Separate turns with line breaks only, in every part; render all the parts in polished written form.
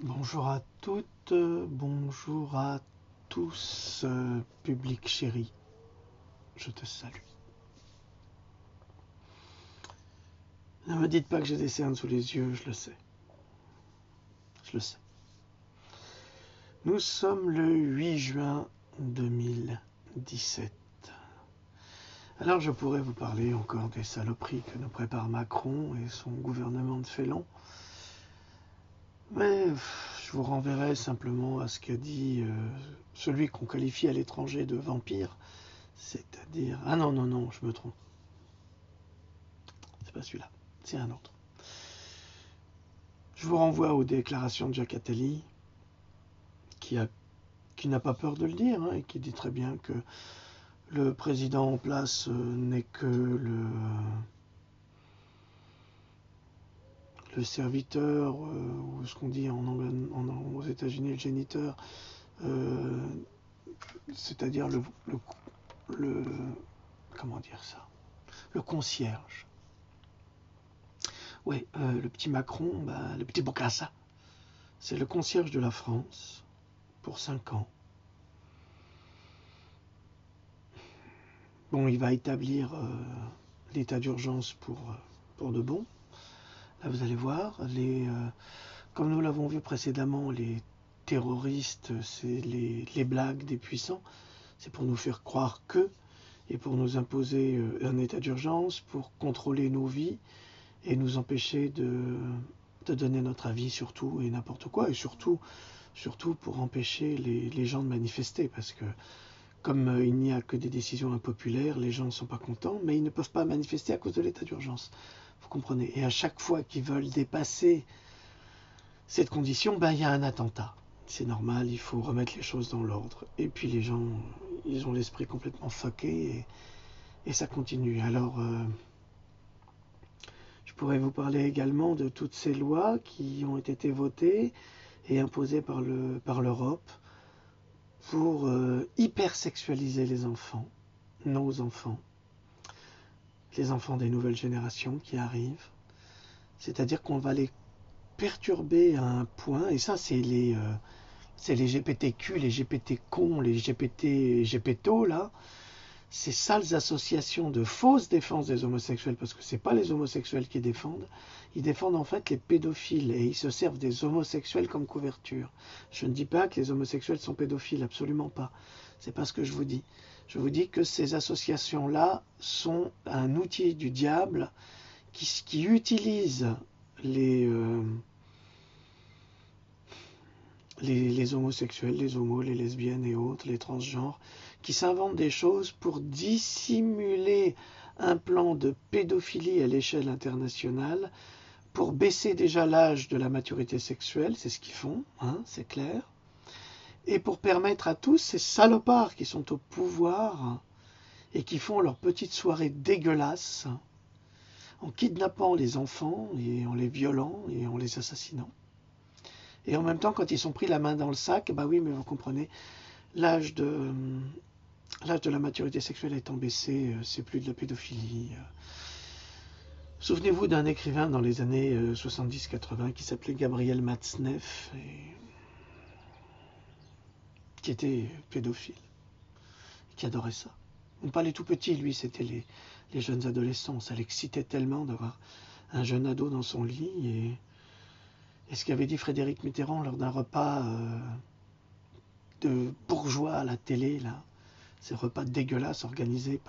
Bonjour à toutes, bonjour à tous, public chéri, je te salue. Ne me dites pas que j'ai des cernes sous les yeux, je le sais. Je le sais. Nous sommes le 8 juin 2017. Alors je pourrais vous parler encore des saloperies que nous prépare Macron et son gouvernement de félons. Mais je vous renverrai simplement à ce qu'a dit celui qu'on qualifie à l'étranger de vampire, c'est-à-dire... Ah non, non, non, je me trompe. C'est pas celui-là, c'est un autre. Je vous renvoie aux déclarations de Jacques Attali, qui n'a pas peur de le dire, hein, et qui dit très bien que le président en place n'est que le serviteur, ou ce qu'on dit en anglais, aux États-Unis, le géniteur, c'est-à-dire le comment dire ça, le concierge. Oui, le petit Macron, le petit Bokassa, c'est le concierge de la France pour 5 ans. Bon, il va établir l'état d'urgence pour de bon. Là, vous allez voir, comme nous l'avons vu précédemment, les terroristes, c'est les blagues des puissants. C'est pour nous faire croire que, et pour nous imposer un état d'urgence, pour contrôler nos vies et nous empêcher de donner notre avis sur tout et n'importe quoi, et surtout pour empêcher les gens de manifester, parce que comme il n'y a que des décisions impopulaires, les gens ne sont pas contents, mais ils ne peuvent pas manifester à cause de l'état d'urgence. Vous comprenez? Et à chaque fois qu'ils veulent dépasser cette condition, il y a un attentat. C'est normal, il faut remettre les choses dans l'ordre. Et puis les gens, ils ont l'esprit complètement fucké et ça continue. Alors, je pourrais vous parler également de toutes ces lois qui ont été votées et imposées par l'Europe pour hypersexualiser les enfants, nos enfants, les enfants des nouvelles générations qui arrivent. C'est-à-dire qu'on va les perturber à un point, et ça c'est les GPTQ, les GPT cons, les GPT GPTO là, ces sales associations de fausses défenses des homosexuels, parce que c'est pas les homosexuels qui défendent, ils défendent en fait les pédophiles et ils se servent des homosexuels comme couverture. Je ne dis pas que les homosexuels sont pédophiles, absolument pas. C'est pas ce que je vous dis. Je vous dis que ces associations-là sont un outil du diable qui utilise les homosexuels, les homos, les lesbiennes et autres, les transgenres, qui s'inventent des choses pour dissimuler un plan de pédophilie à l'échelle internationale, pour baisser déjà l'âge de la maturité sexuelle, c'est ce qu'ils font, hein, c'est clair, et pour permettre à tous ces salopards qui sont au pouvoir et qui font leurs petites soirées dégueulasses en kidnappant les enfants et en les violant et en les assassinant. Et en même temps, quand ils sont pris la main dans le sac, oui, mais vous comprenez, l'âge de la maturité sexuelle étant baissé, c'est plus de la pédophilie. Souvenez-vous d'un écrivain dans les années 70-80 qui s'appelait Gabriel Matzneff, qui était pédophile, qui adorait ça. On parlait tout petit, lui, c'était les jeunes adolescents. Ça l'excitait tellement d'avoir un jeune ado dans son lit. Et ce qu'avait dit Frédéric Mitterrand lors d'un repas de bourgeois à la télé, là, ces repas dégueulasses organisés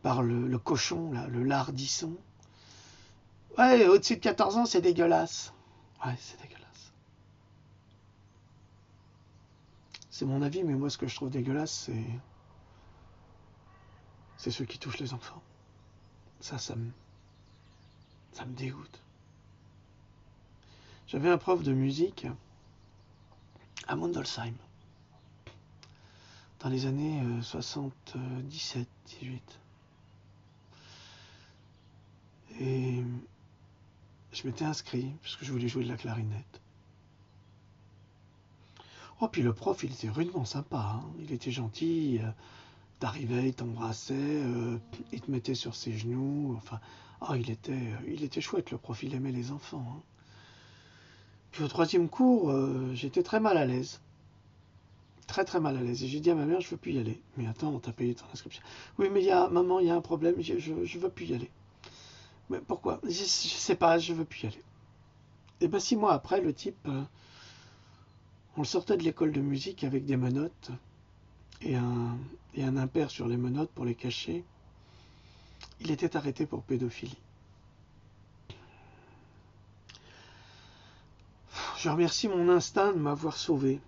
par le cochon, là, le lardisson. Ouais, au-dessus de 14 ans, c'est dégueulasse. Ouais, c'est dégueulasse. C'est mon avis, mais moi, ce que je trouve dégueulasse, c'est ceux qui touchent les enfants. Ça me dégoûte. J'avais un prof de musique à Mondolsheim, dans les années 77-18. Et je m'étais inscrit, parce que je voulais jouer de la clarinette. Oh, puis le prof, il était rudement sympa, hein. Il était gentil, t'arrivais, il t'embrassait, il te mettait sur ses genoux, enfin, il était chouette, le prof, il aimait les enfants, hein. Puis au troisième cours, j'étais très mal à l'aise. Très très mal à l'aise. Et j'ai dit à ma mère, je veux plus y aller. Mais attends, t'as payé ton inscription. Oui, mais maman, il y a un problème, je veux plus y aller. Mais pourquoi? Je sais pas, je veux plus y aller. Et ben 6 mois après, le type, on le sortait de l'école de musique avec des menottes et un impair sur les menottes pour les cacher. Il était arrêté pour pédophilie. Je remercie mon instinct de m'avoir sauvé.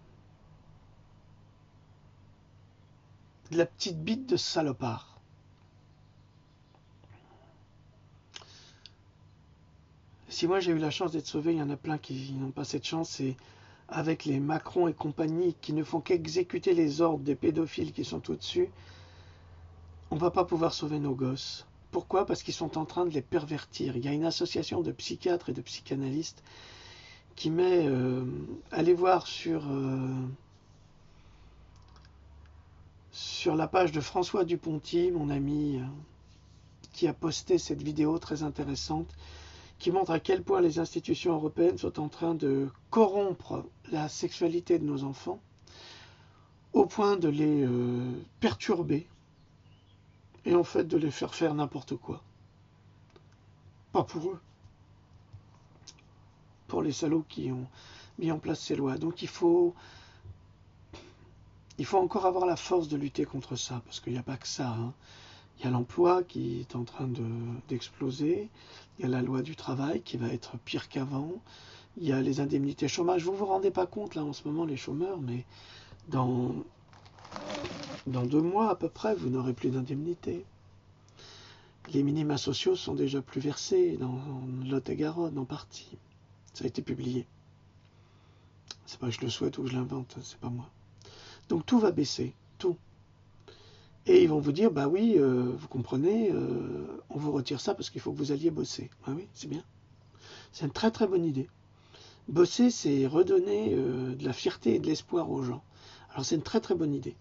De la petite bite de salopard. Si moi j'ai eu la chance d'être sauvé, il y en a plein qui n'ont pas cette chance. Et avec les Macron et compagnie qui ne font qu'exécuter les ordres des pédophiles qui sont au-dessus, on ne va pas pouvoir sauver nos gosses. Pourquoi? Parce qu'ils sont en train de les pervertir. Il y a une association de psychiatres et de psychanalystes qui met... allez voir sur la page de François Duponty, mon ami, qui a posté cette vidéo très intéressante, qui montre à quel point les institutions européennes sont en train de corrompre la sexualité de nos enfants, au point de les perturber, et en fait de les faire n'importe quoi. Pas pour eux. Pour les salauds qui ont mis en place ces lois. Donc il faut encore avoir la force de lutter contre ça, parce qu'il n'y a pas que ça. Hein. Il y a l'emploi qui est en train d'exploser, il y a la loi du travail qui va être pire qu'avant, il y a les indemnités chômage. Vous ne vous rendez pas compte là en ce moment les chômeurs, mais dans 2 mois à peu près, vous n'aurez plus d'indemnités. Les minima sociaux sont déjà plus versés dans Lot-et-Garonne en partie. Ça a été publié. C'est pas que je le souhaite ou que je l'invente, c'est pas moi. Donc tout va baisser, tout. Et ils vont vous dire, bah oui, vous comprenez, on vous retire ça parce qu'il faut que vous alliez bosser. Ah oui, c'est bien. C'est une très très bonne idée. Bosser, c'est redonner de la fierté et de l'espoir aux gens. Alors c'est une très très bonne idée,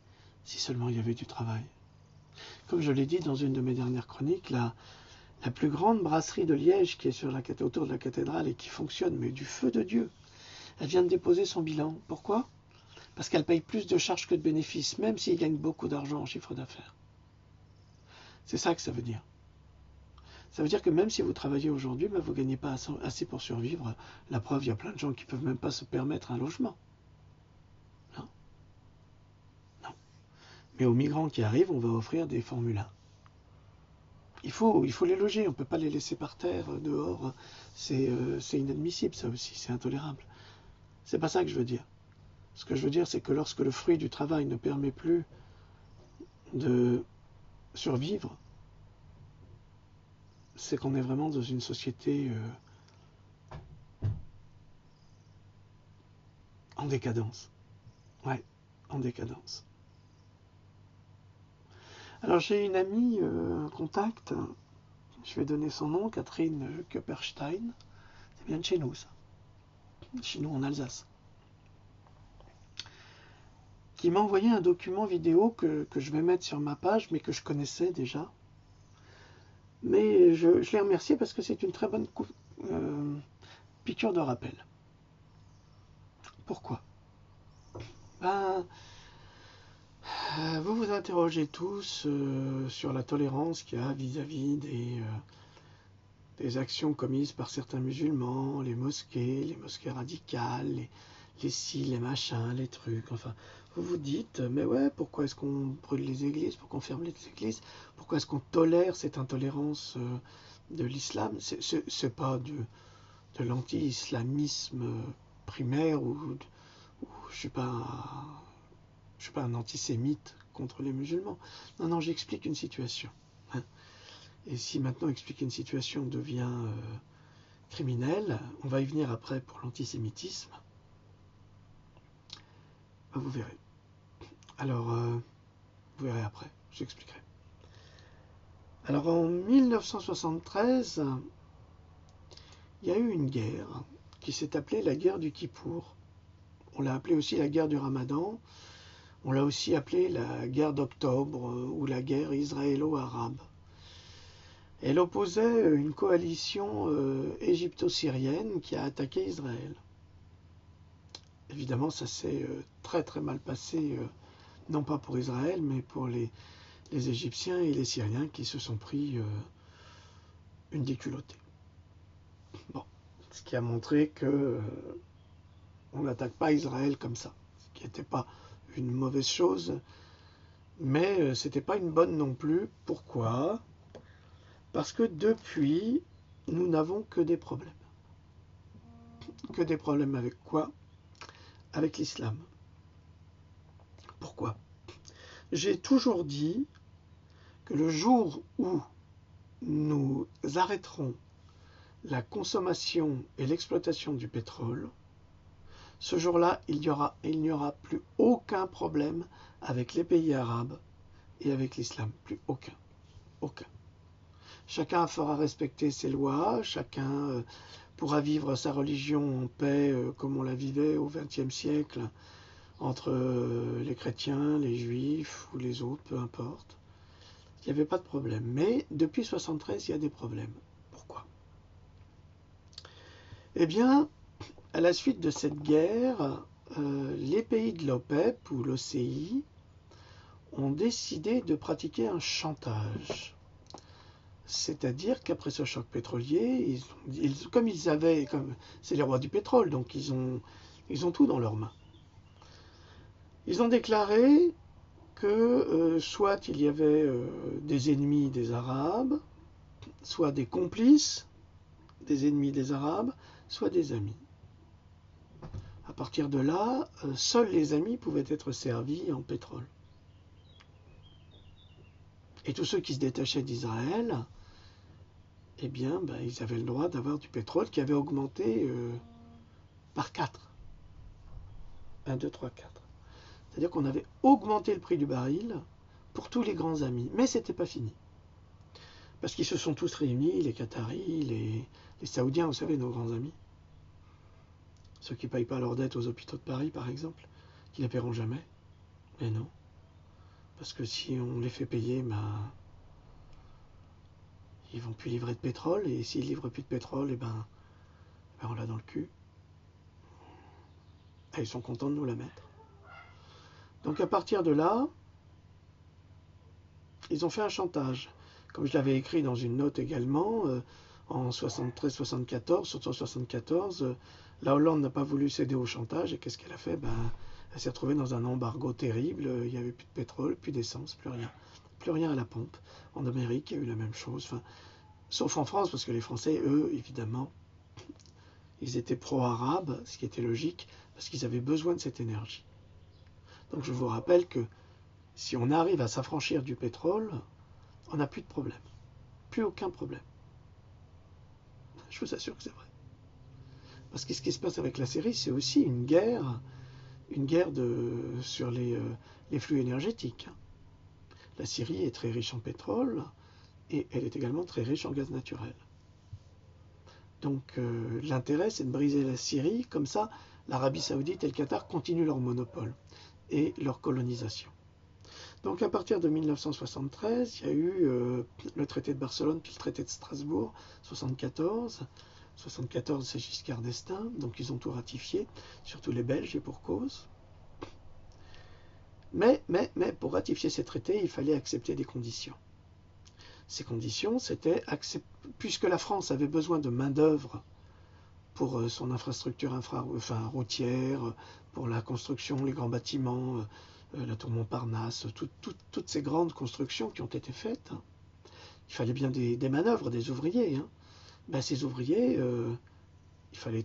si seulement il y avait du travail. Comme je l'ai dit dans une de mes dernières chroniques, la plus grande brasserie de Liège qui est autour de la cathédrale et qui fonctionne, mais du feu de Dieu, elle vient de déposer son bilan. Pourquoi? Parce qu'elle paye plus de charges que de bénéfices, même s'ils gagnent beaucoup d'argent en chiffre d'affaires. C'est ça que ça veut dire. Ça veut dire que même si vous travaillez aujourd'hui, vous ne gagnez pas assez pour survivre. La preuve, il y a plein de gens qui ne peuvent même pas se permettre un logement. Non. Non. Mais aux migrants qui arrivent, on va offrir des Formule 1. Il faut les loger, on ne peut pas les laisser par terre, dehors. C'est inadmissible, ça aussi, c'est intolérable. C'est pas ça que je veux dire. Ce que je veux dire, c'est que lorsque le fruit du travail ne permet plus de survivre, c'est qu'on est vraiment dans une société en décadence. Ouais, en décadence. Alors j'ai une amie, un contact, je vais donner son nom, Catherine Köpperstein. C'est bien de chez nous, ça. Chez nous, en Alsace. Qui m'a envoyé un document vidéo que je vais mettre sur ma page, mais que je connaissais déjà. Mais je l'ai remercié parce que c'est une très bonne piqûre de rappel. Pourquoi? Ben, vous vous interrogez tous sur la tolérance qu'il y a vis-à-vis des actions commises par certains musulmans, les mosquées radicales, les ci, les machins, les trucs, enfin... Vous vous dites, mais ouais, pourquoi est-ce qu'on brûle les églises, pourquoi on ferme les églises, pourquoi est-ce qu'on tolère cette intolérance de l'islam? C'est pas de l'anti-islamisme primaire ou je suis pas un antisémite contre les musulmans. Non, non, j'explique une situation. Hein. Et si maintenant expliquer une situation devient criminelle, on va y venir après pour l'antisémitisme, ben vous verrez. Alors, vous verrez après, j'expliquerai. Alors en 1973, il y a eu une guerre qui s'est appelée la guerre du Kippour. On l'a appelée aussi la guerre du Ramadan. On l'a aussi appelée la guerre d'octobre ou la guerre israélo-arabe. Elle opposait une coalition égypto-syrienne qui a attaqué Israël. Évidemment, ça s'est très très mal passé, non pas pour Israël, mais pour les Égyptiens et les Syriens qui se sont pris une déculottée. Bon, ce qui a montré que on n'attaque pas Israël comme ça, ce qui n'était pas une mauvaise chose, mais c'était pas une bonne non plus. Pourquoi? Parce que depuis, nous n'avons que des problèmes. Que des problèmes avec quoi? Avec l'islam. Pourquoi? J'ai toujours dit que le jour où nous arrêterons la consommation et l'exploitation du pétrole, ce jour-là, il n'y aura plus aucun problème avec les pays arabes et avec l'islam. Plus aucun. Aucun. Chacun fera respecter ses lois, chacun pourra vivre sa religion en paix comme on la vivait au XXe siècle entre les chrétiens, les juifs ou les autres, peu importe. Il n'y avait pas de problème. Mais depuis 1973, il y a des problèmes. Pourquoi? Eh bien, à la suite de cette guerre, les pays de l'OPEP ou l'OCI ont décidé de pratiquer un chantage. C'est-à-dire qu'après ce choc pétrolier, c'est les rois du pétrole, donc ils ont tout dans leurs mains. Ils ont déclaré que soit il y avait des ennemis des Arabes, soit des complices des ennemis des Arabes, soit des amis. À partir de là, seuls les amis pouvaient être servis en pétrole. Et tous ceux qui se détachaient d'Israël, eh bien, ils avaient le droit d'avoir du pétrole qui avait augmenté par 4. 1, 2, 3, 4. C'est-à-dire qu'on avait augmenté le prix du baril pour tous les grands amis. Mais ce n'était pas fini. Parce qu'ils se sont tous réunis, les Qataris, les Saoudiens, vous savez, nos grands amis. Ceux qui ne payent pas leurs dettes aux hôpitaux de Paris, par exemple, qui ne les paieront jamais. Mais non. Parce que si on les fait payer, ils ne vont plus livrer de pétrole. Et s'ils ne livrent plus de pétrole, on l'a dans le cul. Et ils sont contents de nous la mettre. Donc à partir de là, ils ont fait un chantage. Comme je l'avais écrit dans une note également, en 73-74, surtout en 74, la Hollande n'a pas voulu céder au chantage. Et qu'est-ce qu'elle a fait? Elle s'est retrouvée dans un embargo terrible. Il n'y avait plus de pétrole, plus d'essence, plus rien. Plus rien à la pompe. En Amérique, il y a eu la même chose. Enfin, sauf en France, parce que les Français, eux, évidemment, ils étaient pro-arabes, ce qui était logique, parce qu'ils avaient besoin de cette énergie. Donc je vous rappelle que si on arrive à s'affranchir du pétrole, on n'a plus de problème. Plus aucun problème. Je vous assure que c'est vrai. Parce que ce qui se passe avec la Syrie, c'est aussi une guerre sur les flux énergétiques. La Syrie est très riche en pétrole et elle est également très riche en gaz naturel. Donc l'intérêt, c'est de briser la Syrie, comme ça l'Arabie Saoudite et le Qatar continuent leur monopole et leur colonisation. Donc à partir de 1973, il y a eu le traité de Barcelone puis le traité de Strasbourg, 74. 74, c'est Giscard d'Estaing, donc ils ont tout ratifié, surtout les Belges, et pour cause. Mais pour ratifier ces traités, il fallait accepter des conditions. Ces conditions, c'était puisque la France avait besoin de main-d'œuvre pour son infrastructure routière, pour la construction, les grands bâtiments, la tour Montparnasse, toutes ces grandes constructions qui ont été faites. Il fallait bien des manœuvres, des ouvriers. Ces ouvriers, il fallait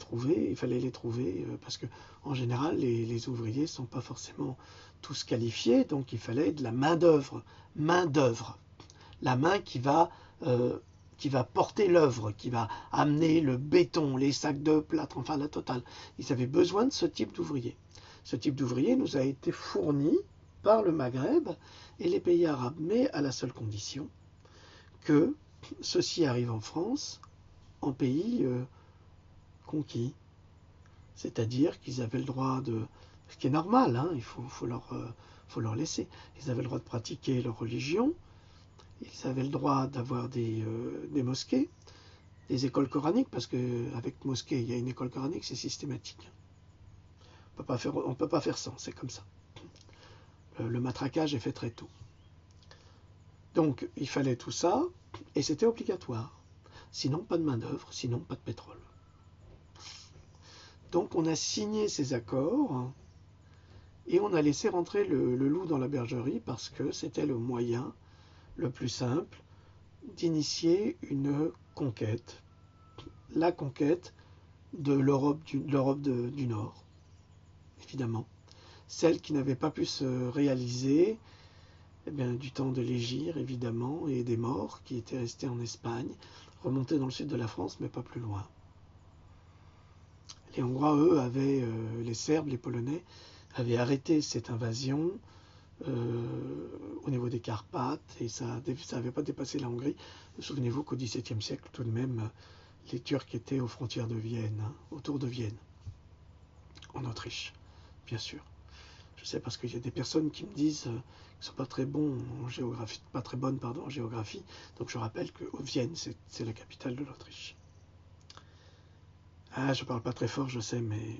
les trouver, parce que en général, les ouvriers ne sont pas forcément tous qualifiés, donc il fallait de la main-d'œuvre. Main-d'œuvre. La main qui va porter l'œuvre, qui va amener le béton, les sacs de plâtre, enfin la totale. Ils avaient besoin de ce type d'ouvrier. Ce type d'ouvrier nous a été fourni par le Maghreb et les pays arabes, mais à la seule condition que ceux-ci arrivent en France en pays conquis. C'est-à-dire qu'ils avaient le droit de... Ce qui est normal, il faut leur laisser. Ils avaient le droit de pratiquer leur religion, ils avaient le droit d'avoir des mosquées, des écoles coraniques, parce qu'avec mosquée, il y a une école coranique, c'est systématique. On ne peut pas faire sans, c'est comme ça. Le matraquage est fait très tôt. Donc il fallait tout ça, et c'était obligatoire. Sinon, pas de main-d'œuvre, sinon, pas de pétrole. Donc on a signé ces accords, et on a laissé rentrer le loup dans la bergerie parce que c'était le moyen le plus simple d'initier une conquête, la conquête de l'Europe du Nord, évidemment. Celle qui n'avait pas pu se réaliser eh bien, du temps de l'Égir, évidemment, et des morts qui étaient restés en Espagne, remontés dans le sud de la France, mais pas plus loin. Les Hongrois, eux, les Serbes, les Polonais, avaient arrêté cette invasion au niveau des Carpates, et ça n'avait pas dépassé la Hongrie. Souvenez-vous qu'au XVIIe siècle, tout de même, les Turcs étaient aux frontières de Vienne, autour de Vienne, en Autriche, bien sûr. Je sais parce qu'il y a des personnes qui me disent qu'ils ne sont pas très bons en géographie, pas très bonnes en géographie. Donc je rappelle que Vienne, c'est la capitale de l'Autriche. Ah, je parle pas très fort, je sais, mais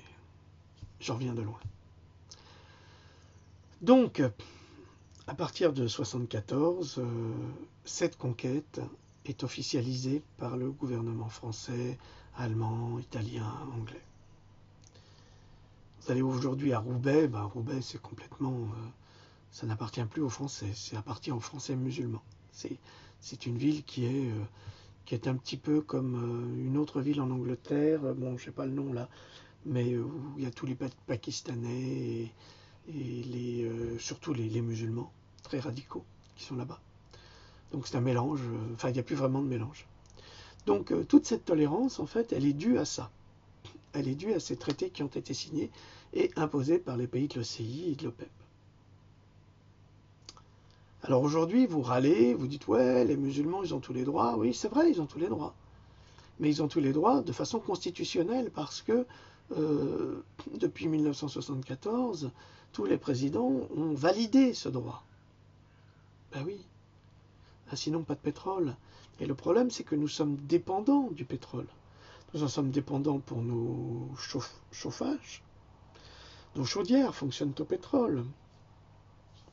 j'en reviens de loin. Donc, à partir de 1974, cette conquête est officialisée par le gouvernement français, allemand, italien, anglais. Vous allez aujourd'hui à Roubaix, Roubaix c'est complètement... ça n'appartient plus aux Français, ça appartient aux Français musulmans. C'est une ville qui est un petit peu comme une autre ville en Angleterre, bon je sais pas le nom là, mais où il y a tous les Pakistanais et surtout les musulmans très radicaux qui sont là-bas. Donc c'est un mélange, enfin il n'y a plus vraiment de mélange. Donc toute cette tolérance en fait elle est due à ça. Elle est due à ces traités qui ont été signés et imposés par les pays de l'OCI et de l'OPEP. Alors aujourd'hui, vous râlez, vous dites ouais, les musulmans, ils ont tous les droits. Oui, c'est vrai, ils ont tous les droits. Mais ils ont tous les droits de façon constitutionnelle parce que depuis 1974, tous les présidents ont validé ce droit. Ben oui. Ah, sinon, pas de pétrole. Et le problème, c'est que nous sommes dépendants du pétrole. Nous en sommes dépendants pour nos chauffages. Nos chaudières fonctionnent au pétrole.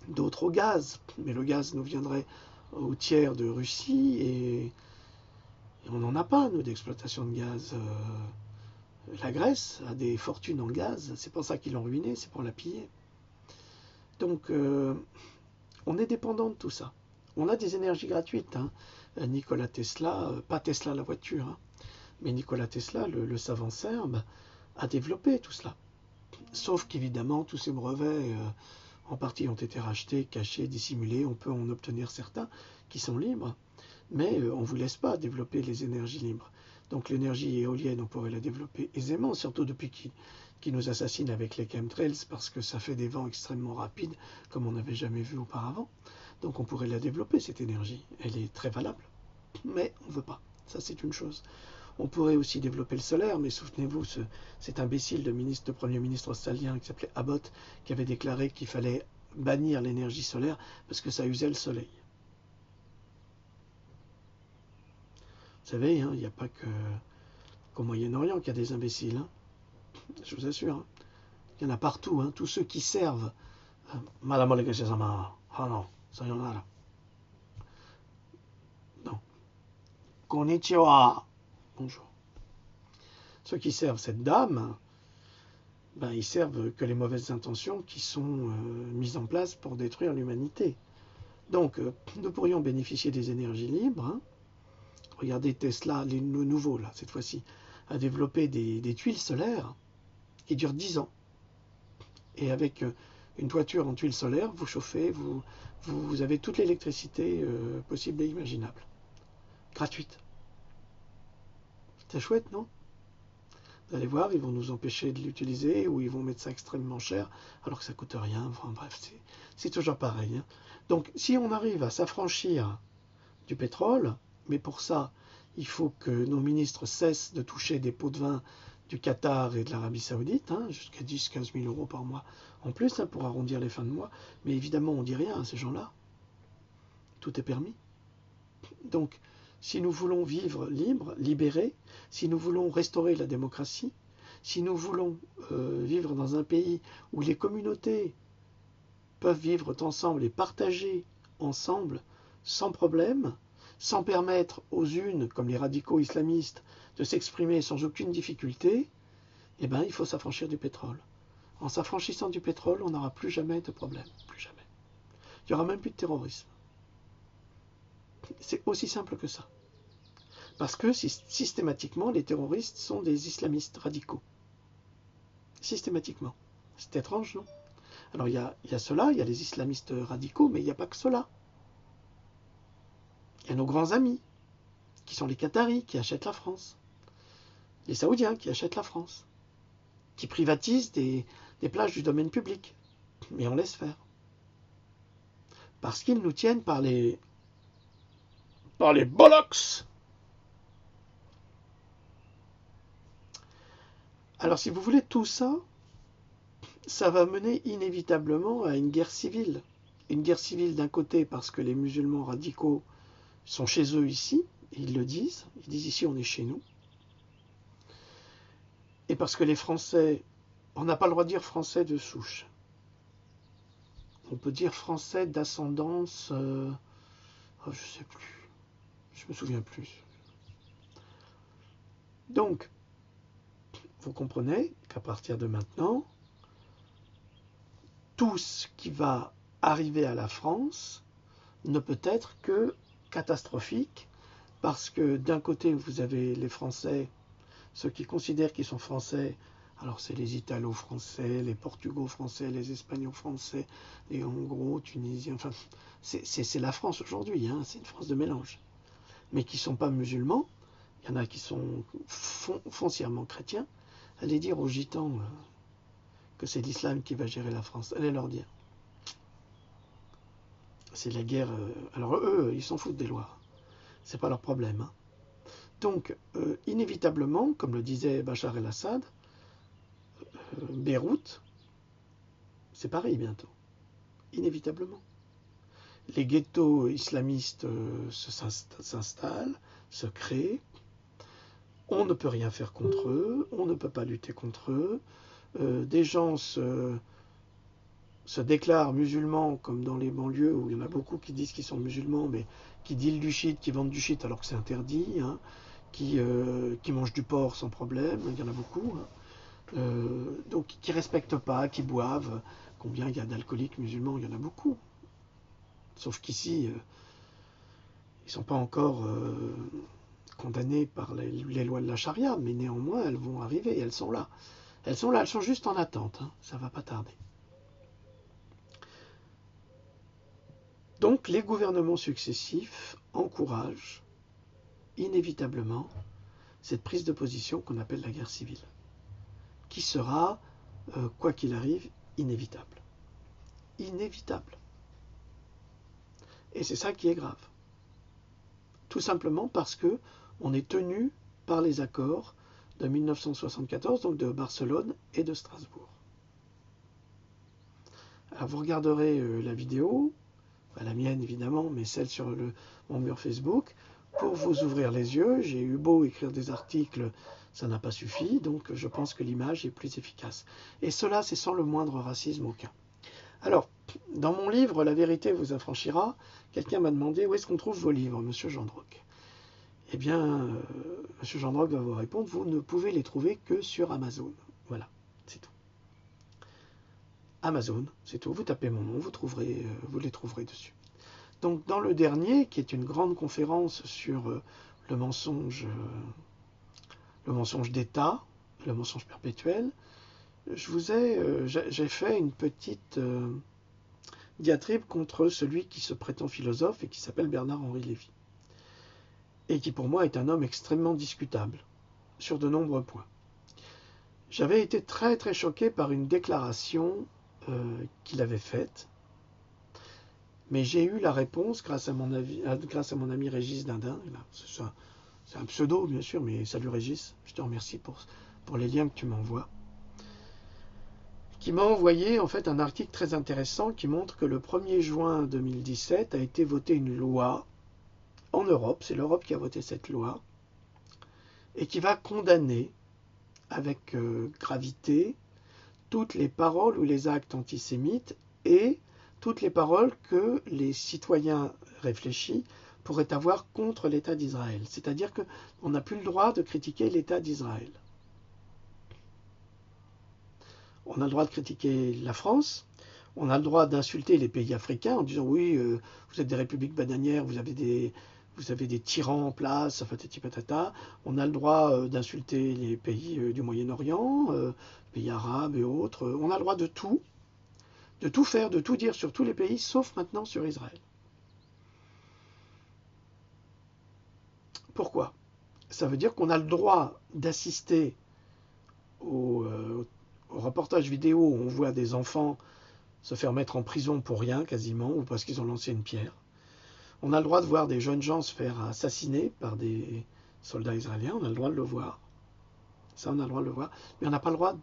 D'autres au gaz. Mais le gaz nous viendrait au tiers de Russie et on n'en a pas, nous, d'exploitation de gaz. La Grèce a des fortunes en gaz. C'est pour ça qu'ils l'ont ruiné, c'est pour la piller. Donc, on est dépendant de tout ça. On a des énergies gratuites. Hein. Nikola Tesla, pas Tesla la voiture, hein, mais Nikola Tesla, le savant serbe, a développé tout cela. Sauf qu'évidemment, tous ces brevets, en partie, ont été rachetés, cachés, dissimulés. On peut en obtenir certains qui sont libres, mais on ne vous laisse pas développer les énergies libres. Donc l'énergie éolienne, on pourrait la développer aisément, surtout depuis qu'ils nous assassinent avec les chemtrails, parce que ça fait des vents extrêmement rapides, comme on n'avait jamais vu auparavant. Donc on pourrait la développer, cette énergie. Elle est très valable, mais on ne veut pas. Ça, c'est une chose. On pourrait aussi développer le solaire, mais souvenez-vous, cet imbécile de Premier ministre australien qui s'appelait Abbott, qui avait déclaré qu'il fallait bannir l'énergie solaire parce que ça usait le soleil. Vous savez, il n'y a pas qu'au Moyen-Orient qu'il y a des imbéciles. Hein. Je vous assure. Hein. Il y en a partout. Hein. Tous ceux qui servent. Madame Olegashizama. Ah non, sayonara. Non. Konnichiwa. Bonjour. Ceux qui servent cette dame, ils servent que les mauvaises intentions qui sont mises en place pour détruire l'humanité. Donc, nous pourrions bénéficier des énergies libres. Hein. Regardez Tesla, le nouveau, là, cette fois-ci, a développé des tuiles solaires qui durent 10 ans. Et avec une toiture en tuiles solaires, vous chauffez, vous avez toute l'électricité possible et imaginable. Gratuite. C'est chouette, non? Vous allez voir, ils vont nous empêcher de l'utiliser ou ils vont mettre ça extrêmement cher alors que ça coûte rien. Enfin bref, c'est toujours pareil. Hein. Donc si on arrive à s'affranchir du pétrole, mais pour ça, il faut que nos ministres cessent de toucher des pots de vin du Qatar et de l'Arabie Saoudite, hein, jusqu'à 10-15 000 euros par mois en plus, hein, pour arrondir les fins de mois. Mais évidemment, on ne dit rien à ces gens-là. Tout est permis. Donc, si nous voulons vivre libres, libérés, si nous voulons restaurer la démocratie, Si nous voulons vivre dans un pays où les communautés peuvent vivre ensemble et partager ensemble sans problème, sans permettre aux unes, comme les radicaux islamistes, de s'exprimer sans aucune difficulté, eh bien, il faut s'affranchir du pétrole. En s'affranchissant du pétrole, on n'aura plus jamais de problème. Plus jamais. Il n'y aura même plus de terrorisme. C'est aussi simple que ça. Parce que systématiquement, les terroristes sont des islamistes radicaux. Systématiquement. C'est étrange, non? Alors il y a cela, il y a les islamistes radicaux, mais il n'y a pas que cela. Il y a nos grands amis, qui sont les Qataris, qui achètent la France. Les Saoudiens qui achètent la France. Qui privatisent des plages du domaine public. Mais on laisse faire. Parce qu'ils nous tiennent par les bollocks. Alors si vous voulez, tout ça, ça va mener inévitablement à une guerre civile. Une guerre civile d'un côté parce que les musulmans radicaux sont chez eux ici, ils le disent, ils disent ici on est chez nous. Et parce que les Français, on n'a pas le droit de dire français de souche. On peut dire français d'ascendance, je sais plus, je me souviens plus. Donc, vous comprenez qu'à partir de maintenant, tout ce qui va arriver à la France ne peut être que catastrophique, parce que d'un côté, vous avez les Français, ceux qui considèrent qu'ils sont Français, alors c'est les Italo-Français, les Portugo-Français, les Espagno-Français, les Hongro-Tunisiens, enfin, c'est la France aujourd'hui, hein, c'est une France de mélange. Mais qui ne sont pas musulmans, il y en a qui sont foncièrement chrétiens, allez dire aux Gitans que c'est l'islam qui va gérer la France, allez leur dire. C'est la guerre. Alors eux, ils s'en foutent des lois. C'est pas leur problème. Hein. Donc, inévitablement, comme le disait Bachar el-Assad, Beyrouth, c'est pareil bientôt. Inévitablement. Les ghettos islamistes s'installent, se créent. On ne peut rien faire contre eux, on ne peut pas lutter contre eux. Des gens se déclarent musulmans, comme dans les banlieues, où il y en a beaucoup qui disent qu'ils sont musulmans, mais qui dealent du shit, qui vendent du shit alors que c'est interdit, hein, qui mangent du porc sans problème, il y en a beaucoup. Hein. Donc qui ne respectent pas, qui boivent. Combien il y a d'alcooliques musulmans? Il y en a beaucoup. Sauf qu'ici, ils ne sont pas encore condamnés par les lois de la charia, mais néanmoins, elles vont arriver, elles sont là. Elles sont là, elles sont juste en attente, hein, ça ne va pas tarder. Donc les gouvernements successifs encouragent inévitablement cette prise de position qu'on appelle la guerre civile, qui sera, quoi qu'il arrive, inévitable. Inévitable. Et c'est ça qui est grave. Tout simplement parce que on est tenu par les accords de 1974, donc de Barcelone et de Strasbourg. Alors vous regarderez la vidéo, pas la mienne évidemment, mais celle sur mon mur Facebook, pour vous ouvrir les yeux. J'ai eu beau écrire des articles, ça n'a pas suffi, donc je pense que l'image est plus efficace. Et cela, c'est sans le moindre racisme aucun. Alors, dans mon livre « La vérité vous affranchira », quelqu'un m'a demandé où est-ce qu'on trouve vos livres, monsieur Gendroc. Eh bien, monsieur Gendroc va vous répondre, vous ne pouvez les trouver que sur Amazon. Voilà, c'est tout. Amazon, c'est tout. Vous tapez mon nom, vous les trouverez dessus. Donc, dans le dernier, qui est une grande conférence sur le mensonge d'État, le mensonge perpétuel, j'ai fait une petite diatribe contre celui qui se prétend philosophe et qui s'appelle Bernard-Henri Lévy. Et qui pour moi est un homme extrêmement discutable sur de nombreux points. J'avais été très très choqué par une déclaration qu'il avait faite, mais j'ai eu la réponse grâce à mon ami Régis Dindin. C'est un pseudo bien sûr, mais salut Régis, je te remercie pour les liens que tu m'envoies. Qui m'a envoyé en fait un article très intéressant qui montre que le 1er juin 2017 a été votée une loi en Europe, c'est l'Europe qui a voté cette loi, et qui va condamner avec gravité toutes les paroles ou les actes antisémites et toutes les paroles que les citoyens réfléchis pourraient avoir contre l'État d'Israël. C'est-à-dire qu'on n'a plus le droit de critiquer l'État d'Israël. On a le droit de critiquer la France, on a le droit d'insulter les pays africains en disant oui, vous êtes des républiques bananières, vous avez des tyrans en place, patati patata. On a le droit d'insulter les pays du Moyen-Orient, pays arabes et autres. On a le droit de tout faire, de tout dire sur tous les pays, sauf maintenant sur Israël. Pourquoi? Ça veut dire qu'on a le droit d'assister au reportage vidéo où on voit des enfants se faire mettre en prison pour rien quasiment, ou parce qu'ils ont lancé une pierre. On a le droit de voir des jeunes gens se faire assassiner par des soldats israéliens, on a le droit de le voir. Ça, on a le droit de le voir. Mais on n'a pas le droit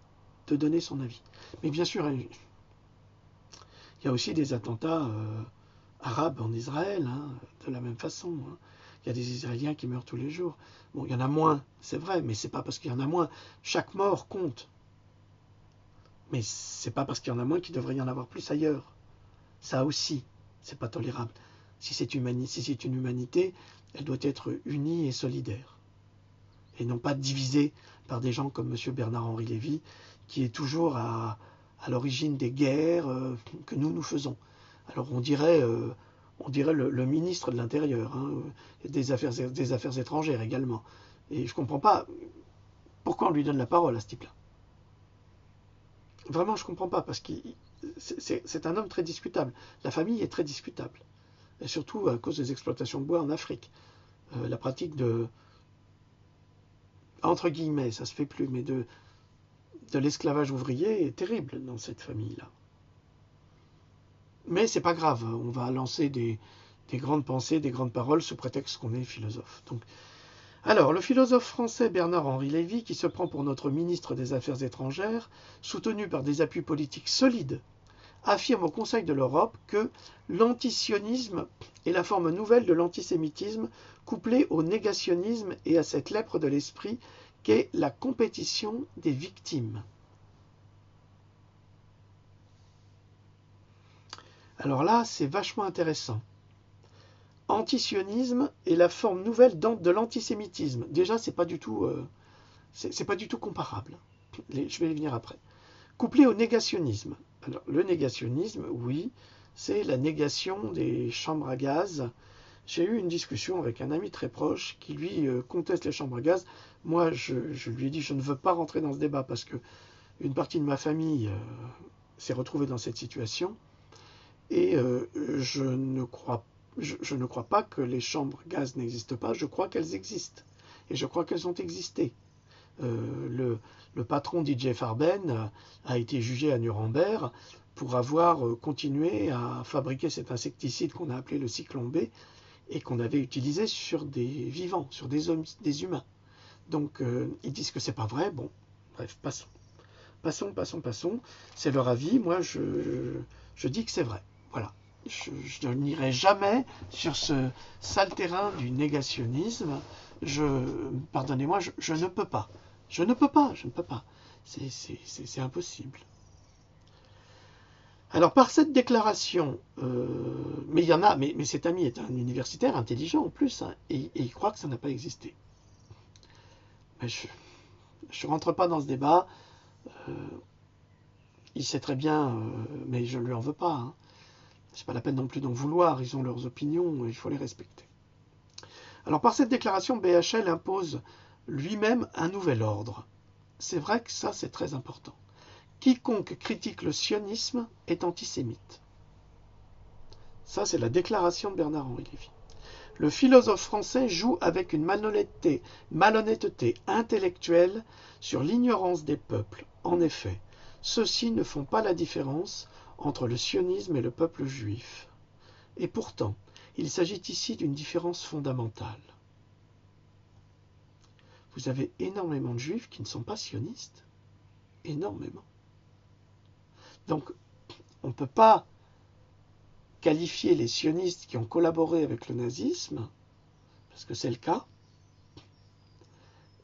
de donner son avis. Mais bien sûr, il y a aussi des attentats arabes en Israël, hein, de la même façon. Hein. Il y a des Israéliens qui meurent tous les jours. Bon, il y en a moins, c'est vrai, mais c'est pas parce qu'il y en a moins. Chaque mort compte. Mais c'est pas parce qu'il y en a moins qu'il devrait y en avoir plus ailleurs. Ça aussi, c'est pas tolérable. Si c'est une humanité, elle doit être unie et solidaire. Et non pas divisée par des gens comme M. Bernard-Henri Lévy, qui est toujours à l'origine des guerres que nous faisons. Alors on dirait le ministre de l'Intérieur, hein, des affaires étrangères également. Et je ne comprends pas pourquoi on lui donne la parole à ce type-là. Vraiment, je ne comprends pas, parce que c'est un homme très discutable. La famille est très discutable. Et surtout à cause des exploitations de bois en Afrique. La pratique de, entre guillemets, ça se fait plus, mais de l'esclavage ouvrier est terrible dans cette famille-là. Mais c'est pas grave, on va lancer des grandes pensées, des grandes paroles sous prétexte qu'on est philosophe. Donc, alors, le philosophe français Bernard-Henri Lévy, qui se prend pour notre ministre des Affaires étrangères, soutenu par des appuis politiques solides, affirme au Conseil de l'Europe que l'antisionisme est la forme nouvelle de l'antisémitisme couplée au négationnisme et à cette lèpre de l'esprit qu'est la compétition des victimes. Alors là, c'est vachement intéressant. Antisionisme est la forme nouvelle de l'antisémitisme. Déjà, c'est pas du tout comparable. Je vais y venir après. Couplé au négationnisme. Alors, le négationnisme, oui, c'est la négation des chambres à gaz. J'ai eu une discussion avec un ami très proche qui, lui, conteste les chambres à gaz. Moi, je lui ai dit, je ne veux pas rentrer dans ce débat parce que une partie de ma famille s'est retrouvée dans cette situation. Et je ne crois pas que les chambres gaz n'existent pas, je crois qu'elles existent. Et je crois qu'elles ont existé. Le patron DJ Farben a été jugé à Nuremberg pour avoir continué à fabriquer cet insecticide qu'on a appelé le cyclone B et qu'on avait utilisé sur des vivants, sur des humains. Donc ils disent que c'est pas vrai. Bon, bref, passons. C'est leur avis. Moi, je dis que c'est vrai. Voilà. Je n'irai jamais sur ce sale terrain du négationnisme. Pardonnez-moi, je ne peux pas. Je ne peux pas. C'est impossible. Alors, par cette déclaration, mais il y en a, mais cet ami est un universitaire intelligent en plus, hein, et il croit que ça n'a pas existé. Mais je ne rentre pas dans ce débat. Il sait très bien, mais je ne lui en veux pas. Hein. C'est pas la peine non plus d'en vouloir, ils ont leurs opinions, et il faut les respecter. Alors par cette déclaration, BHL impose lui-même un nouvel ordre. C'est vrai que ça, c'est très important. Quiconque critique le sionisme est antisémite. Ça, c'est la déclaration de Bernard-Henri Lévy. Le philosophe français joue avec une malhonnêteté intellectuelle sur l'ignorance des peuples. En effet, ceux-ci ne font pas la différence entre le sionisme et le peuple juif. Et pourtant, il s'agit ici d'une différence fondamentale. Vous avez énormément de juifs qui ne sont pas sionistes. Énormément. Donc, on ne peut pas qualifier les sionistes qui ont collaboré avec le nazisme, parce que c'est le cas,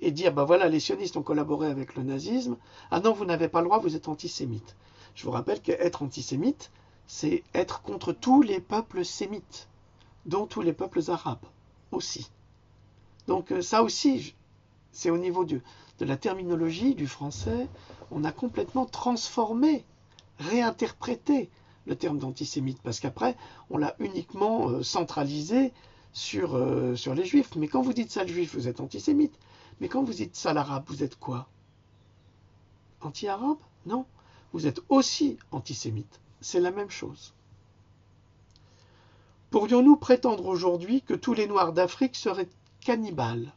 et dire, ben voilà, les sionistes ont collaboré avec le nazisme, ah non, vous n'avez pas le droit, vous êtes antisémite. Je vous rappelle qu'être antisémite, c'est être contre tous les peuples sémites, dont tous les peuples arabes aussi. Donc ça aussi, c'est au niveau de la terminologie du français, on a complètement transformé, réinterprété le terme d'antisémite, parce qu'après, on l'a uniquement centralisé sur les juifs. Mais quand vous dites ça le juif, vous êtes antisémite. Mais quand vous dites ça l'arabe, vous êtes quoi? Anti-arabe? Non. Vous êtes aussi antisémite. C'est la même chose. Pourrions-nous prétendre aujourd'hui que tous les Noirs d'Afrique seraient cannibales?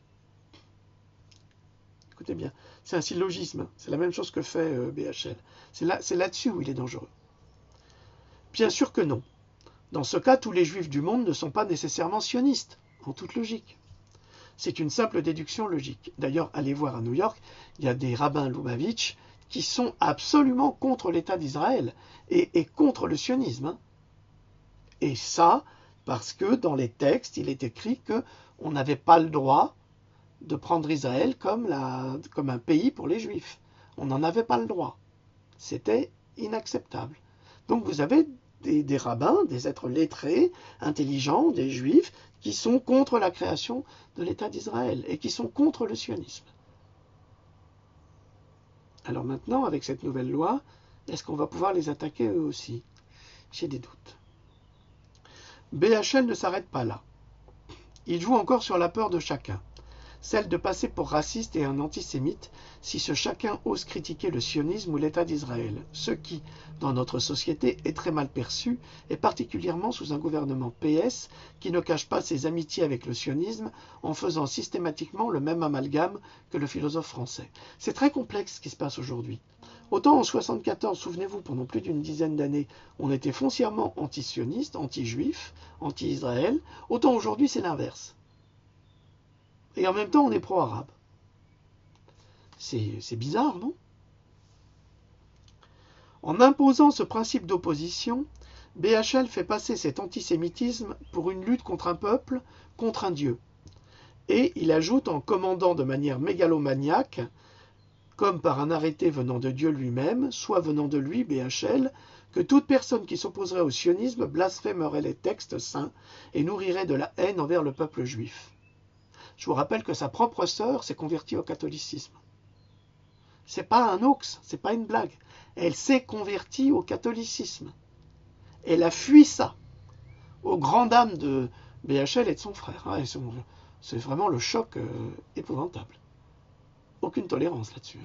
Écoutez bien, c'est un syllogisme. C'est la même chose que fait BHL. C'est là-dessus où il est dangereux. Bien sûr que non. Dans ce cas, tous les juifs du monde ne sont pas nécessairement sionistes, en toute logique. C'est une simple déduction logique. D'ailleurs, allez voir à New York, il y a des rabbins Lubavitch qui sont absolument contre l'État d'Israël et contre le sionisme. Hein. Et ça, parce que dans les textes, il est écrit qu'on n'avait pas le droit de prendre Israël comme un pays pour les juifs. On n'en avait pas le droit. C'était inacceptable. Donc vous avez des rabbins, des êtres lettrés, intelligents, des juifs, qui sont contre la création de l'État d'Israël et qui sont contre le sionisme. Alors maintenant, avec cette nouvelle loi, est-ce qu'on va pouvoir les attaquer eux aussi? J'ai des doutes. BHL ne s'arrête pas là. Il joue encore sur la peur de chacun, celle de passer pour raciste et un antisémite si ce chacun ose critiquer le sionisme ou l'État d'Israël, ce qui, dans notre société, est très mal perçu, et particulièrement sous un gouvernement PS qui ne cache pas ses amitiés avec le sionisme en faisant systématiquement le même amalgame que le philosophe français. C'est très complexe ce qui se passe aujourd'hui. Autant en 1974, souvenez-vous, pendant plus d'une dizaine d'années, on était foncièrement anti-sioniste, anti-juif, anti-Israël, autant aujourd'hui c'est l'inverse. Et en même temps, on est pro-arabe. C'est bizarre, non? En imposant ce principe d'opposition, BHL fait passer cet antisémitisme pour une lutte contre un peuple, contre un Dieu. Et il ajoute en commandant de manière mégalomaniaque, comme par un arrêté venant de Dieu lui-même, soit venant de lui, BHL, que toute personne qui s'opposerait au sionisme blasphémerait les textes saints et nourrirait de la haine envers le peuple juif. Je vous rappelle que sa propre sœur s'est convertie au catholicisme. C'est pas un hoax, c'est pas une blague. Elle s'est convertie au catholicisme. Elle a fui ça, aux grandes dames de BHL et de son frère. C'est vraiment le choc épouvantable. Aucune tolérance là-dessus.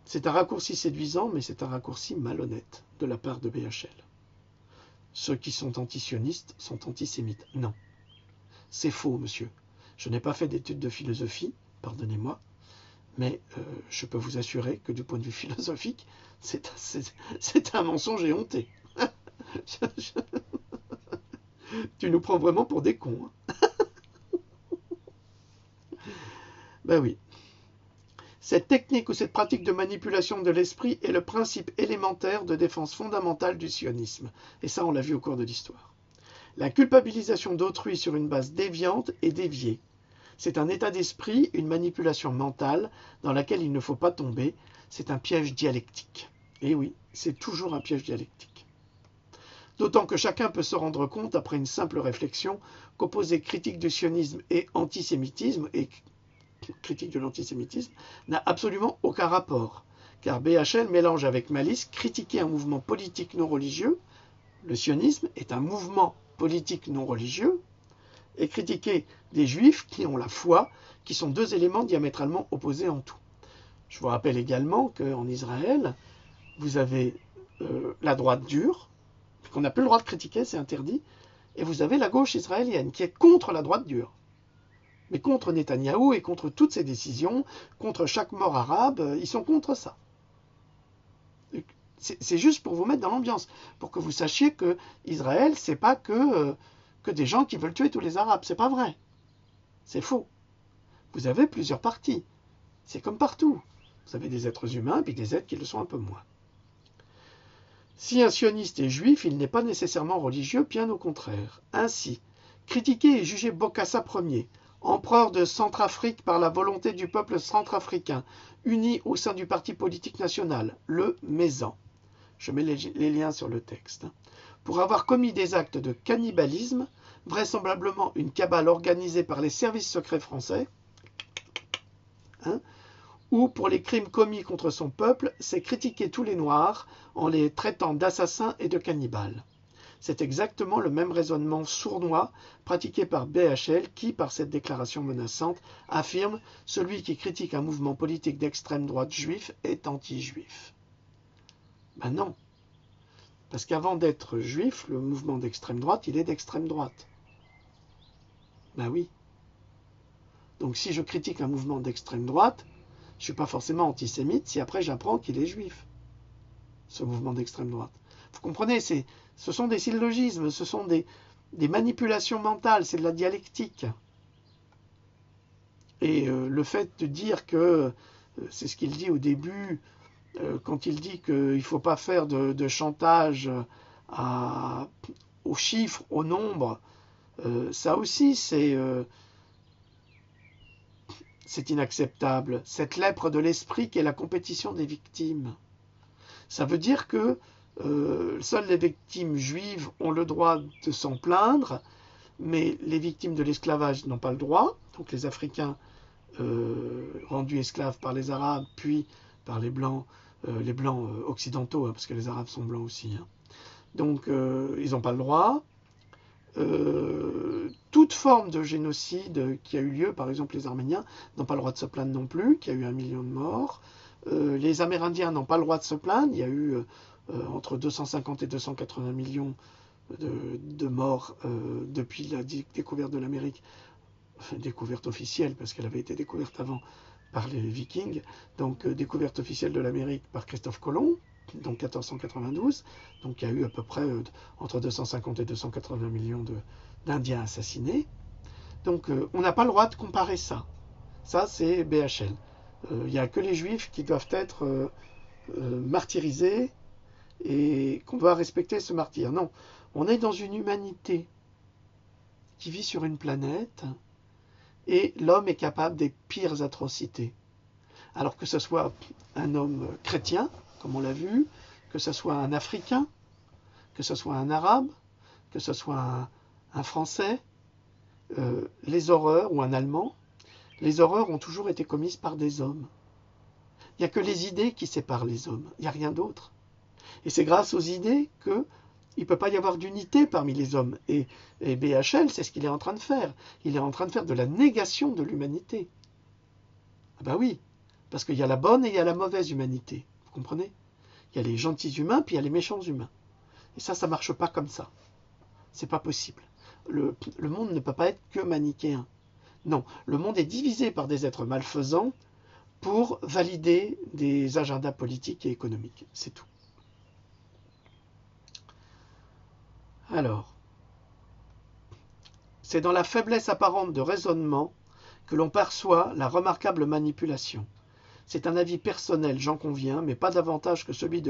C'est un raccourci séduisant, mais c'est un raccourci malhonnête de la part de BHL. Ceux qui sont antisionistes sont antisémites. Non. C'est faux, monsieur. Je n'ai pas fait d'études de philosophie, pardonnez-moi, mais je peux vous assurer que du point de vue philosophique, c'est un mensonge éhonté. Tu nous prends vraiment pour des cons. Ben oui. Cette technique ou cette pratique de manipulation de l'esprit est le principe élémentaire de défense fondamentale du sionisme. Et ça, on l'a vu au cours de l'histoire. La culpabilisation d'autrui sur une base déviante est déviée. C'est un état d'esprit, une manipulation mentale dans laquelle il ne faut pas tomber. C'est un piège dialectique. Et oui, c'est toujours un piège dialectique. D'autant que chacun peut se rendre compte, après une simple réflexion, qu'opposer critique du sionisme et antisémitisme, et critique de l'antisémitisme, n'a absolument aucun rapport. Car BHL mélange avec malice critiquer un mouvement politique non religieux, le sionisme est un mouvement politique non religieux, et critiquer des juifs qui ont la foi, qui sont deux éléments diamétralement opposés en tout. Je vous rappelle également qu'en Israël, vous avez la droite dure, qu'on n'a plus le droit de critiquer, c'est interdit, et vous avez la gauche israélienne, qui est contre la droite dure. Mais contre Netanyahou et contre toutes ses décisions, contre chaque mort arabe, ils sont contre ça. C'est juste pour vous mettre dans l'ambiance, pour que vous sachiez que Israël, c'est pas que des gens qui veulent tuer tous les Arabes. C'est pas vrai. C'est faux. Vous avez plusieurs partis. C'est comme partout. Vous avez des êtres humains, puis des êtres qui le sont un peu moins. Si un sioniste est juif, il n'est pas nécessairement religieux, bien au contraire. Ainsi, critiquer et juger Bokassa Ier, empereur de Centrafrique par la volonté du peuple centrafricain, uni au sein du parti politique national, le Mézan. Je mets les liens sur le texte. Pour avoir commis des actes de cannibalisme, vraisemblablement une cabale organisée par les services secrets français, ou pour les crimes commis contre son peuple, c'est critiquer tous les Noirs en les traitant d'assassins et de cannibales. C'est exactement le même raisonnement sournois pratiqué par BHL qui, par cette déclaration menaçante, affirme « Celui qui critique un mouvement politique d'extrême droite juif est anti-juif ». Ben non, parce qu'avant d'être juif, le mouvement d'extrême droite, il est d'extrême droite. Ben oui. Donc si je critique un mouvement d'extrême droite, je ne suis pas forcément antisémite si après j'apprends qu'il est juif, ce mouvement d'extrême droite. Vous comprenez, ce sont des syllogismes, ce sont des manipulations mentales, c'est de la dialectique. Et le fait de dire que, c'est ce qu'il dit au début, quand il dit qu'il ne faut pas faire de chantage aux chiffres, au nombre, ça aussi c'est inacceptable. Cette lèpre de l'esprit qui est la compétition des victimes. Ça veut dire que seules les victimes juives ont le droit de s'en plaindre, mais les victimes de l'esclavage n'ont pas le droit. Donc les Africains rendus esclaves par les Arabes, puis par les Blancs occidentaux, parce que les Arabes sont blancs aussi. Donc ils n'ont pas le droit. Toute forme de génocide qui a eu lieu, par exemple les Arméniens n'ont pas le droit de se plaindre non plus, qu'il y a eu 1 million de morts. Les Amérindiens n'ont pas le droit de se plaindre, il y a eu entre 250 et 280 millions de morts depuis la découverte de l'Amérique, découverte officielle parce qu'elle avait été découverte avant par les Vikings, donc découverte officielle de l'Amérique par Christophe Colomb, donc 1492, donc il y a eu à peu près entre 250 et 280 millions d'Indiens assassinés. Donc on n'a pas le droit de comparer ça. Ça c'est BHL. Il n'y a que les Juifs qui doivent être martyrisés et qu'on doit respecter ce martyre. Non, on est dans une humanité qui vit sur une planète et l'homme est capable des pires atrocités. Alors que ce soit un homme chrétien, comme on l'a vu, que ce soit un Africain, que ce soit un Arabe, que ce soit un Français, les horreurs, ou un Allemand, les horreurs ont toujours été commises par des hommes. Il n'y a que les idées qui séparent les hommes, il n'y a rien d'autre. Et c'est grâce aux idées qu'il ne peut pas y avoir d'unité parmi les hommes. Et BHL, c'est ce qu'il est en train de faire. Il est en train de faire de la négation de l'humanité. Ah ben oui, parce qu'il y a la bonne et il y a la mauvaise humanité. Vous comprenez? Il y a les gentils humains, puis il y a les méchants humains. Et ça ne marche pas comme ça. C'est pas possible. Le monde ne peut pas être que manichéen. Non, le monde est divisé par des êtres malfaisants pour valider des agendas politiques et économiques. C'est tout. Alors, c'est dans la faiblesse apparente de raisonnement que l'on perçoit la remarquable manipulation. C'est un avis personnel, j'en conviens, mais pas davantage que celui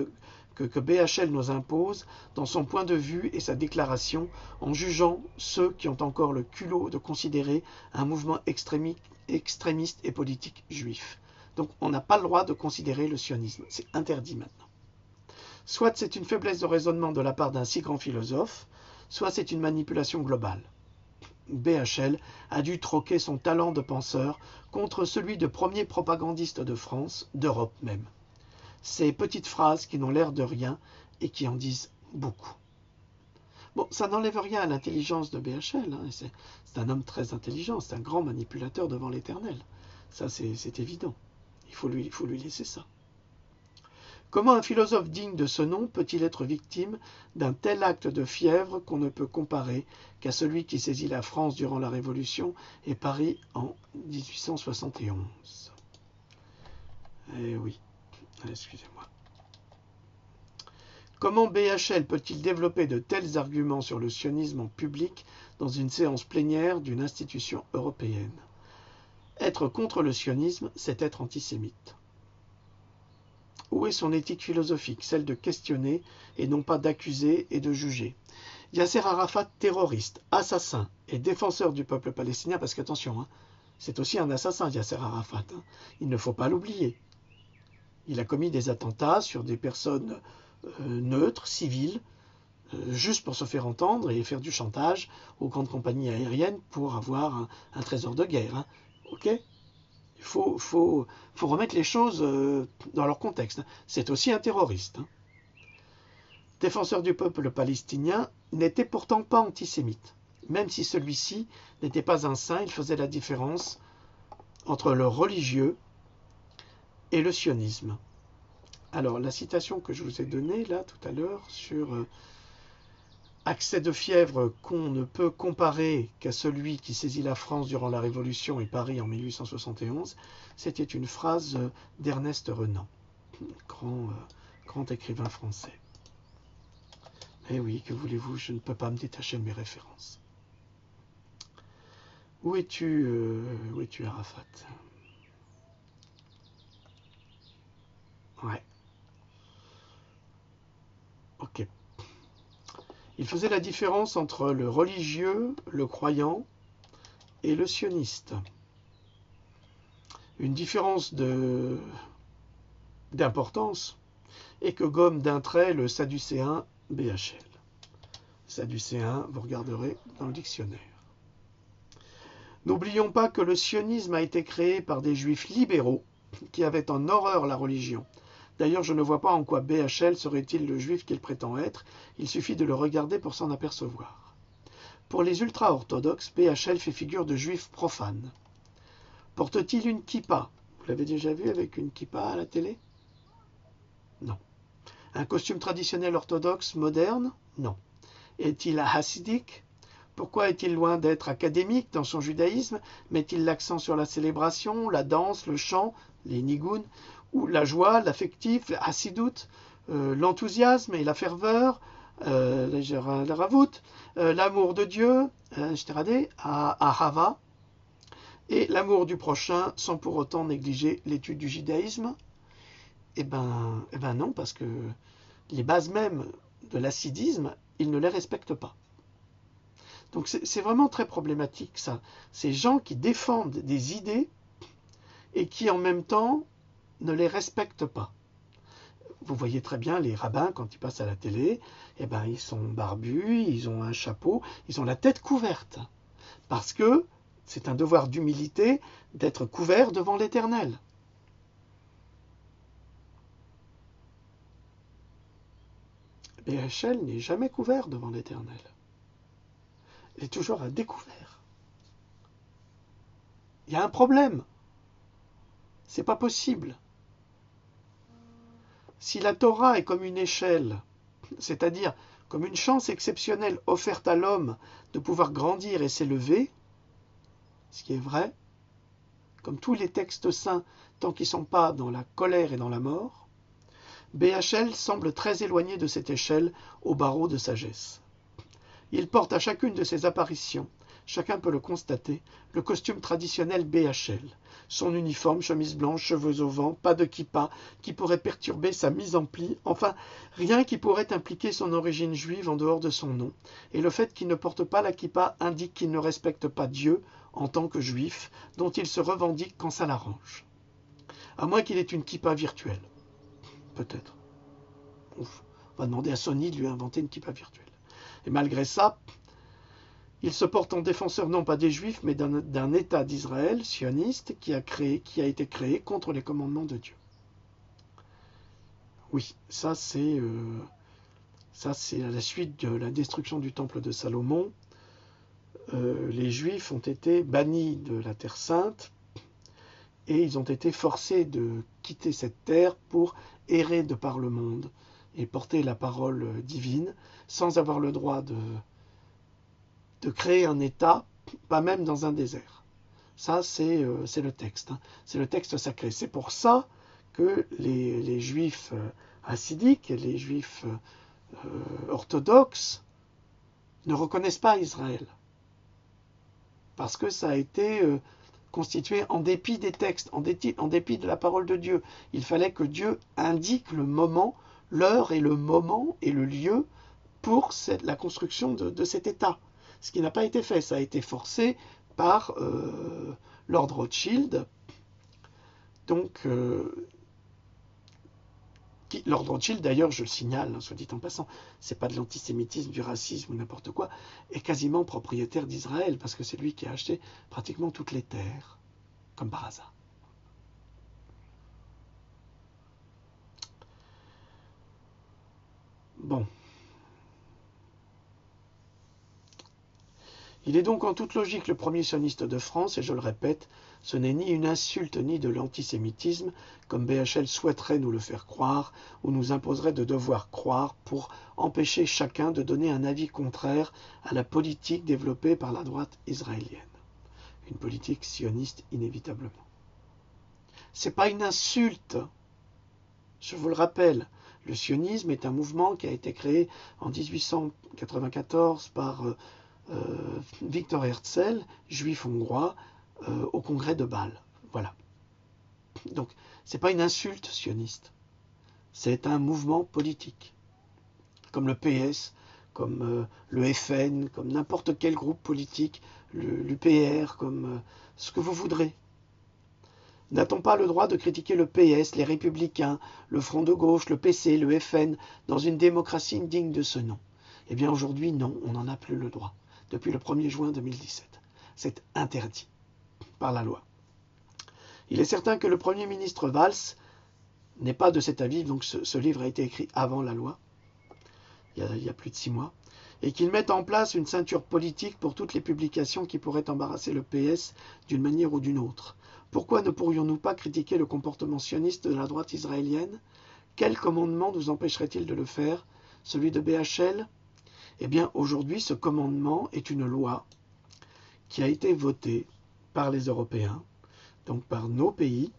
que BHL nous impose dans son point de vue et sa déclaration en jugeant ceux qui ont encore le culot de considérer un mouvement extrémiste et politique juif. Donc on n'a pas le droit de considérer le sionisme, c'est interdit maintenant. Soit c'est une faiblesse de raisonnement de la part d'un si grand philosophe, soit c'est une manipulation globale. BHL a dû troquer son talent de penseur contre celui de premier propagandiste de France, d'Europe même. Ces petites phrases qui n'ont l'air de rien et qui en disent beaucoup. Bon, ça n'enlève rien à l'intelligence de BHL. Hein. C'est un homme très intelligent, c'est un grand manipulateur devant l'Éternel. Ça, c'est évident. Il faut lui laisser ça. Comment un philosophe digne de ce nom peut-il être victime d'un tel acte de fièvre qu'on ne peut comparer qu'à celui qui saisit la France durant la Révolution et Paris en 1871 ? Eh oui, excusez-moi. Comment BHL peut-il développer de tels arguments sur le sionisme en public dans une séance plénière d'une institution européenne ? Être contre le sionisme, c'est être antisémite. Où est son éthique philosophique, celle de questionner et non pas d'accuser et de juger? Il Yasser Arafat, terroriste, assassin et défenseur du peuple palestinien, parce qu'attention, hein, c'est aussi un assassin, Yasser Arafat, hein, il ne faut pas l'oublier. Il a commis des attentats sur des personnes neutres, civiles, juste pour se faire entendre et faire du chantage aux grandes compagnies aériennes pour avoir un trésor de guerre. Hein. Ok ? Il faut remettre les choses dans leur contexte. C'est aussi un terroriste. Hein. Défenseur du peuple palestinien, n'était pourtant pas antisémite. Même si celui-ci n'était pas un saint, il faisait la différence entre le religieux et le sionisme. Alors, la citation que je vous ai donnée là tout à l'heure sur accès de fièvre qu'on ne peut comparer qu'à celui qui saisit la France durant la Révolution et Paris en 1871, c'était une phrase d'Ernest Renan, grand écrivain français. Eh oui, que voulez-vous, je ne peux pas me détacher de mes références. Où es-tu, Arafat? Ouais. Ok. Il faisait la différence entre le religieux, le croyant et le sioniste. Une différence d'importance et que gomme d'un trait le sadducéen BHL. Sadducéen, vous regarderez dans le dictionnaire. N'oublions pas que le sionisme a été créé par des juifs libéraux qui avaient en horreur la religion. D'ailleurs, je ne vois pas en quoi BHL serait-il le juif qu'il prétend être, il suffit de le regarder pour s'en apercevoir. Pour les ultra-orthodoxes, BHL fait figure de juif profane. Porte-t-il une kippa? Vous l'avez déjà vu avec une kippa à la télé? Non. Un costume traditionnel orthodoxe moderne? Non. Est-il hassidique? Pourquoi est-il loin d'être académique dans son judaïsme? Met-il l'accent sur la célébration, la danse, le chant, les nigoun, ou la joie, l'affectif, la hassidout, l'enthousiasme et la ferveur, la ravout, l'amour de Dieu, ahava, et l'amour du prochain sans pour autant négliger l'étude du judaïsme? Eh ben non, parce que les bases mêmes de l'hassidisme, ils ne les respectent pas. Donc c'est vraiment très problématique ça. Ces gens qui défendent des idées et qui en même temps ne les respectent pas. Vous voyez très bien les rabbins quand ils passent à la télé, eh ben ils sont barbus, ils ont un chapeau, ils ont la tête couverte. Parce que c'est un devoir d'humilité d'être couvert devant l'Éternel. BHL n'est jamais couvert devant l'Éternel. Il est toujours à découvert. Il y a un problème. C'est pas possible. Si la Torah est comme une échelle, c'est-à-dire comme une chance exceptionnelle offerte à l'homme de pouvoir grandir et s'élever, ce qui est vrai, comme tous les textes saints tant qu'ils ne sont pas dans la colère et dans la mort, BHL semble très éloigné de cette échelle au barreau de sagesse. Il porte à chacune de ses apparitions, chacun peut le constater, le costume traditionnel BHL. Son uniforme, chemise blanche, cheveux au vent, pas de kippa, qui pourrait perturber sa mise en pli, enfin, rien qui pourrait impliquer son origine juive en dehors de son nom. Et le fait qu'il ne porte pas la kippa indique qu'il ne respecte pas Dieu en tant que juif, dont il se revendique quand ça l'arrange. À moins qu'il ait une kippa virtuelle. Peut-être. On va demander à Sony de lui inventer une kippa virtuelle. Et malgré ça, il se porte en défenseur non pas des Juifs, mais d'un État d'Israël sioniste qui a été créé contre les commandements de Dieu. Oui, ça c'est à la suite de la destruction du temple de Salomon. Les Juifs ont été bannis de la Terre Sainte et ils ont été forcés de quitter cette terre pour errer de par le monde et porter la parole divine sans avoir le droit de créer un État, pas même dans un désert. Ça, c'est le texte. Hein. C'est le texte sacré. C'est pour ça que les Juifs hassidiques et les Juifs orthodoxes ne reconnaissent pas Israël. Parce que ça a été constitué en dépit des textes, en dépit de la parole de Dieu. Il fallait que Dieu indique le moment, l'heure et le moment et le lieu pour la construction de cet État. Ce qui n'a pas été fait, ça a été forcé par Lord Rothschild. Donc, Lord Rothschild, d'ailleurs, je le signale, hein, soit dit en passant, c'est pas de l'antisémitisme, du racisme ou n'importe quoi, est quasiment propriétaire d'Israël, parce que c'est lui qui a acheté pratiquement toutes les terres, comme par hasard. Bon. Il est donc en toute logique le premier sioniste de France, et je le répète, ce n'est ni une insulte ni de l'antisémitisme, comme BHL souhaiterait nous le faire croire, ou nous imposerait de devoir croire pour empêcher chacun de donner un avis contraire à la politique développée par la droite israélienne. Une politique sioniste inévitablement. Ce n'est pas une insulte, je vous le rappelle. Le sionisme est un mouvement qui a été créé en 1894 par Victor Herzl, juif hongrois, au congrès de Bâle. Voilà. Donc, ce n'est pas une insulte sioniste. C'est un mouvement politique. Comme le PS, comme le FN, comme n'importe quel groupe politique, l'UPR, comme ce que vous voudrez. N'a-t-on pas le droit de critiquer le PS, les Républicains, le Front de gauche, le PC, le FN, dans une démocratie digne de ce nom? Eh bien aujourd'hui, non, on n'en a plus le droit. Depuis le 1er juin 2017. C'est interdit par la loi. Il est certain que le Premier ministre Valls n'est pas de cet avis, donc ce livre a été écrit avant la loi, il y a plus de 6 mois, et qu'il mette en place une ceinture politique pour toutes les publications qui pourraient embarrasser le PS d'une manière ou d'une autre. Pourquoi ne pourrions-nous pas critiquer le comportement sioniste de la droite israélienne? Quel commandement nous empêcherait-il de le faire? Celui de BHL? Eh bien, aujourd'hui, ce commandement est une loi qui a été votée par les Européens, donc par nos pays,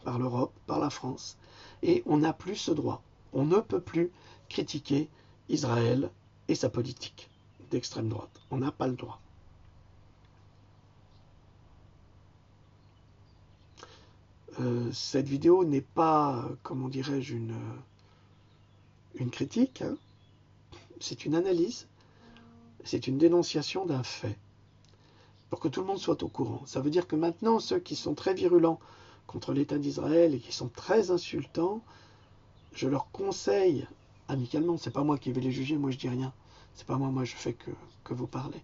par l'Europe, par la France, et on n'a plus ce droit. On ne peut plus critiquer Israël et sa politique d'extrême droite. On n'a pas le droit. Cette vidéo n'est pas, comment dirais-je, une critique, hein. C'est une analyse, c'est une dénonciation d'un fait, pour que tout le monde soit au courant. Ça veut dire que maintenant, ceux qui sont très virulents contre l'État d'Israël et qui sont très insultants, je leur conseille, amicalement, c'est pas moi qui vais les juger, moi je dis rien, c'est pas moi je fais que vous parlez.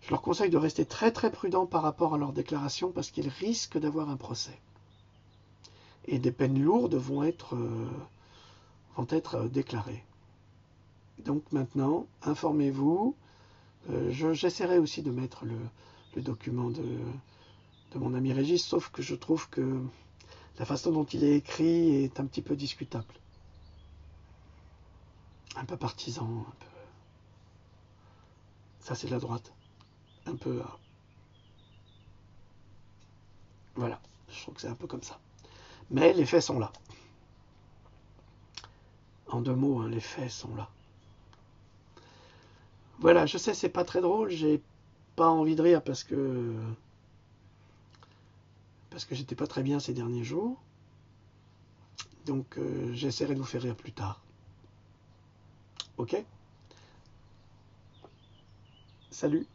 Je leur conseille de rester très très prudents par rapport à leurs déclarations parce qu'ils risquent d'avoir un procès. Et des peines lourdes vont être déclarées. Donc maintenant, informez-vous. J'essaierai aussi de mettre le document de mon ami Régis, sauf que je trouve que la façon dont il est écrit est un petit peu discutable. Un peu partisan, un peu... Ça c'est de la droite. Un peu... Voilà, je trouve que c'est un peu comme ça. Mais les faits sont là. En 2 mots, hein, les faits sont là. Voilà, je sais, c'est pas très drôle, j'ai pas envie de rire parce que j'étais pas très bien ces derniers jours. Donc j'essaierai de vous faire rire plus tard. Ok? Salut!